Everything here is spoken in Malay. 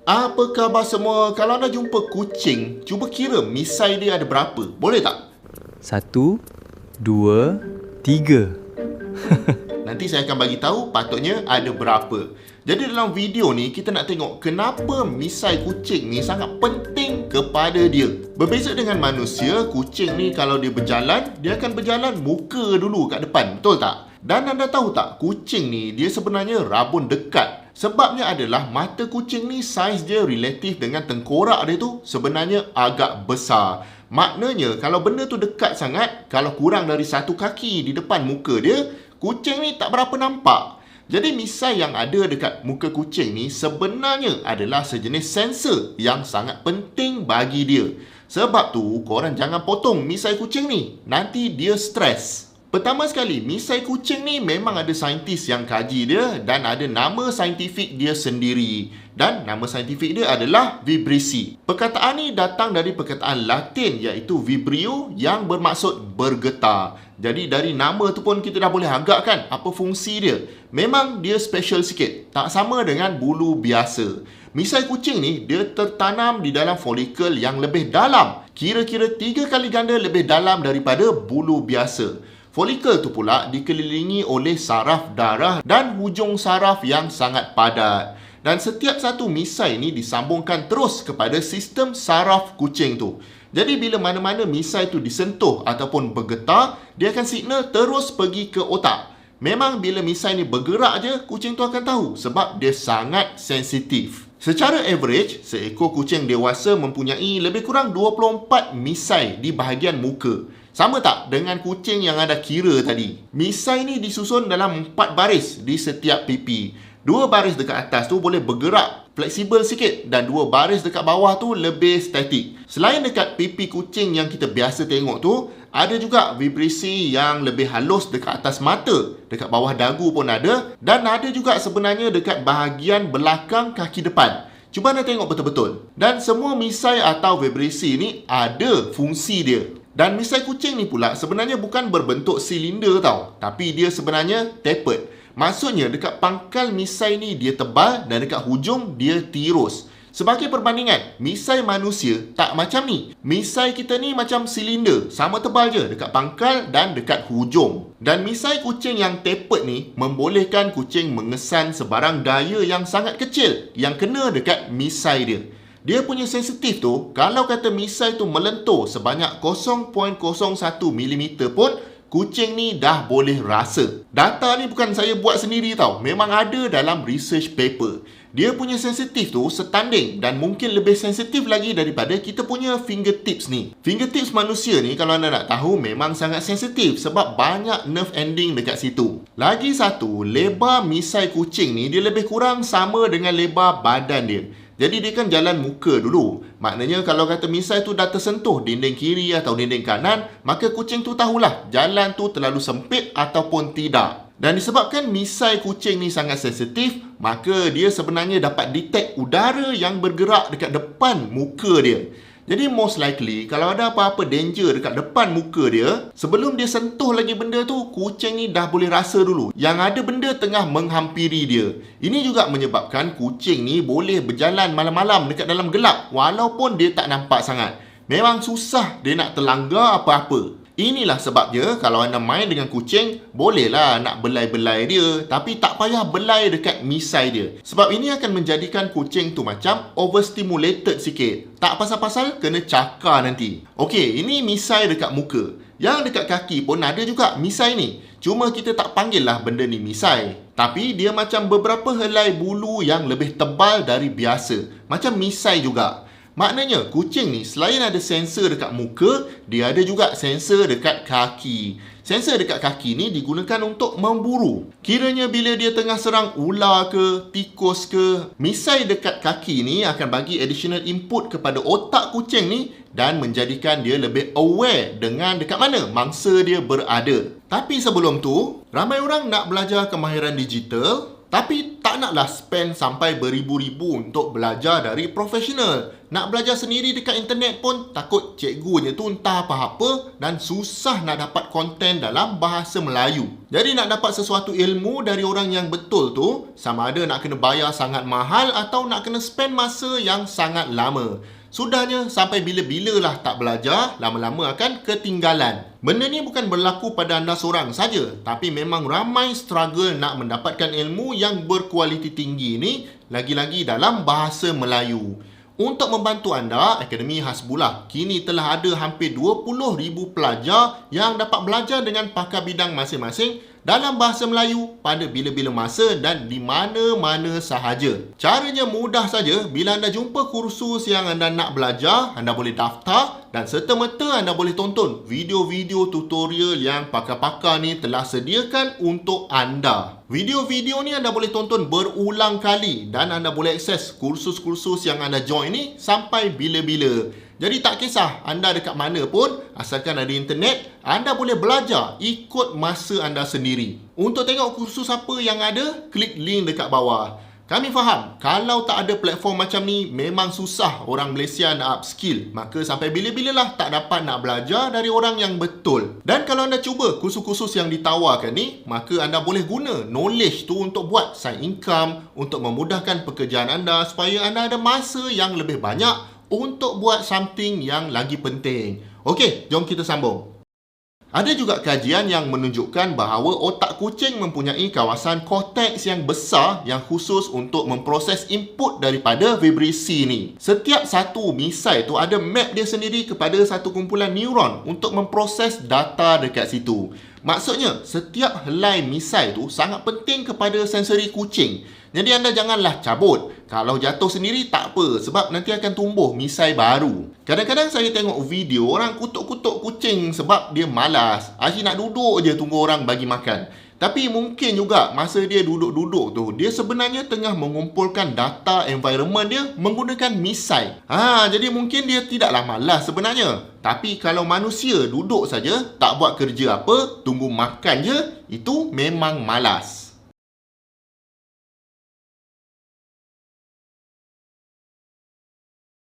Apa khabar semua? Kalau anda jumpa kucing, cuba kira misai dia ada berapa. Boleh tak? 1, 2, 3. Nanti saya akan bagi tahu patutnya ada berapa. Jadi dalam video ni kita nak tengok kenapa misai kucing ni sangat penting kepada dia. Berbeza dengan manusia, kucing ni kalau dia berjalan, dia akan berjalan muka dulu kat depan. Betul tak? Dan anda tahu tak, kucing ni dia sebenarnya rabun dekat. Sebabnya adalah mata kucing ni saiz dia relatif dengan tengkorak dia tu sebenarnya agak besar. Maknanya kalau benda tu dekat sangat, kalau kurang dari 1 kaki di depan muka dia, kucing ni tak berapa nampak. Jadi misai yang ada dekat muka kucing ni sebenarnya adalah sejenis sensor yang sangat penting bagi dia. Sebab tu korang jangan potong misai kucing ni, nanti dia stres. Pertama sekali, misai kucing ni memang ada saintis yang kaji dia dan ada nama saintifik dia sendiri. Dan nama saintifik dia adalah vibrisi. Perkataan ni datang dari perkataan Latin iaitu vibrio yang bermaksud bergetar. Jadi dari nama tu pun kita dah boleh agak kan apa fungsi dia. Memang dia special sikit, tak sama dengan bulu biasa. Misai kucing ni dia tertanam di dalam folikel yang lebih dalam. Kira-kira 3 kali ganda lebih dalam daripada bulu biasa. Folikel tu pula dikelilingi oleh saraf darah dan hujung saraf yang sangat padat. Dan setiap satu misai ni disambungkan terus kepada sistem saraf kucing tu. Jadi bila mana-mana misai tu disentuh ataupun bergetar, dia akan signal terus pergi ke otak. Memang bila misai ni bergerak je, kucing tu akan tahu sebab dia sangat sensitif. Secara average, seekor kucing dewasa mempunyai lebih kurang 24 misai di bahagian muka. Sama tak dengan kucing yang anda kira tadi? Misai ni disusun dalam 4 baris di setiap pipi. 2 baris dekat atas tu boleh bergerak, fleksibel sikit, dan 2 baris dekat bawah tu lebih statik. Selain dekat pipi kucing yang kita biasa tengok tu, ada juga vibrisi yang lebih halus dekat atas mata, dekat bawah dagu pun ada, dan ada juga sebenarnya dekat bahagian belakang kaki depan. Cuba anda tengok betul-betul. Dan semua misai atau vibrisi ni ada fungsi dia. Dan misai kucing ni pula sebenarnya bukan berbentuk silinder tau, tapi dia sebenarnya tapered. Maksudnya dekat pangkal misai ni dia tebal dan dekat hujung dia tirus. Sebagai perbandingan, misai manusia tak macam ni. Misai kita ni macam silinder, sama tebal je dekat pangkal dan dekat hujung. Dan misai kucing yang tapered ni membolehkan kucing mengesan sebarang daya yang sangat kecil yang kena dekat misai dia. Dia punya sensitif tu, kalau kata misai tu melentur sebanyak 0.01 mm pun, kucing ni dah boleh rasa. Data ni bukan saya buat sendiri tau, memang ada dalam research paper. Dia punya sensitif tu setanding dan mungkin lebih sensitif lagi daripada kita punya fingertips ni. Fingertips manusia ni kalau anda nak tahu memang sangat sensitif sebab banyak nerve ending dekat situ. Lagi satu, lebar misai kucing ni dia lebih kurang sama dengan lebar badan dia. Jadi dia kan jalan muka dulu. Maknanya kalau kata misai tu dah tersentuh dinding kiri atau dinding kanan, maka kucing tu tahulah jalan tu terlalu sempit ataupun tidak. Dan disebabkan misai kucing ni sangat sensitif, maka dia sebenarnya dapat detect udara yang bergerak dekat depan muka dia. Jadi most likely kalau ada apa-apa danger dekat depan muka dia, sebelum dia sentuh lagi benda tu, kucing ni dah boleh rasa dulu yang ada benda tengah menghampiri dia. Ini juga menyebabkan kucing ni boleh berjalan malam-malam dekat dalam gelap walaupun dia tak nampak sangat. Memang susah dia nak terlanggar apa-apa. Inilah sebabnya kalau anda main dengan kucing, bolehlah nak belai-belai dia, tapi tak payah belai dekat misai dia. Sebab ini akan menjadikan kucing tu macam overstimulated sikit. Tak pasal-pasal kena cakar nanti. Okey, ini misai dekat muka. Yang dekat kaki pun ada juga misai ni. Cuma kita tak panggil lah benda ni misai. Tapi dia macam beberapa helai bulu yang lebih tebal dari biasa. Macam misai juga. Maknanya kucing ni selain ada sensor dekat muka, dia ada juga sensor dekat kaki. Sensor dekat kaki ni digunakan untuk memburu. Kiranya bila dia tengah serang ular ke, tikus ke, misai dekat kaki ni akan bagi additional input kepada otak kucing ni dan menjadikan dia lebih aware dengan dekat mana mangsa dia berada. Tapi sebelum tu, ramai orang nak belajar kemahiran digital Tapi tak naklah spend sampai beribu-ribu untuk belajar dari profesional. Nak belajar sendiri dekat internet pun takut cikgunya tu entah apa-apa dan susah nak dapat konten dalam bahasa Melayu. Jadi nak dapat sesuatu ilmu dari orang yang betul tu, sama ada nak kena bayar sangat mahal atau nak kena spend masa yang sangat lama. Sudahnya sampai bila-bila lah tak belajar, lama-lama akan ketinggalan. Benda ni bukan berlaku pada anda seorang saja, tapi memang ramai struggle nak mendapatkan ilmu yang berkualiti tinggi ni, lagi-lagi dalam bahasa Melayu. Untuk membantu anda, Akademi Hasbullah kini telah ada hampir 20,000 pelajar yang dapat belajar dengan pakar bidang masing-masing dalam bahasa Melayu pada bila-bila masa dan di mana-mana sahaja. Caranya mudah saja. Bila anda jumpa kursus yang anda nak belajar, anda boleh daftar dan serta-merta anda boleh tonton video-video tutorial yang pakar-pakar ni telah sediakan untuk anda. Video-video ni anda boleh tonton berulang kali dan anda boleh akses kursus-kursus yang anda join ni sampai bila-bila. Jadi tak kisah anda dekat mana pun, asalkan ada internet, anda boleh belajar ikut masa anda sendiri. Untuk tengok kursus apa yang ada, klik link dekat bawah. Kami faham, kalau tak ada platform macam ni, memang susah orang Malaysia nak upskill. Maka sampai bila-bila lah tak dapat nak belajar dari orang yang betul. Dan kalau anda cuba kursus-kursus yang ditawarkan ni, maka anda boleh guna knowledge tu untuk buat side income, untuk memudahkan pekerjaan anda supaya anda ada masa yang lebih banyak untuk buat something yang lagi penting. Okey, jom kita sambung. Ada juga kajian yang menunjukkan bahawa otak kucing mempunyai kawasan korteks yang besar yang khusus untuk memproses input daripada vibrasi ni. Setiap satu misai tu ada map dia sendiri kepada satu kumpulan neuron untuk memproses data dekat situ. Maksudnya, setiap helai misai tu sangat penting kepada sensori kucing. Jadi anda janganlah cabut. Kalau jatuh sendiri tak apa, sebab nanti akan tumbuh misai baru. Kadang-kadang saya tengok video orang kutuk-kutuk kucing sebab dia malas. Asyik nak duduk je tunggu orang bagi makan. Tapi mungkin juga masa dia duduk-duduk tu, dia sebenarnya tengah mengumpulkan data environment dia menggunakan misai. Jadi mungkin dia tidaklah malas sebenarnya. Tapi kalau manusia duduk saja, tak buat kerja apa, tunggu makan je, itu memang malas.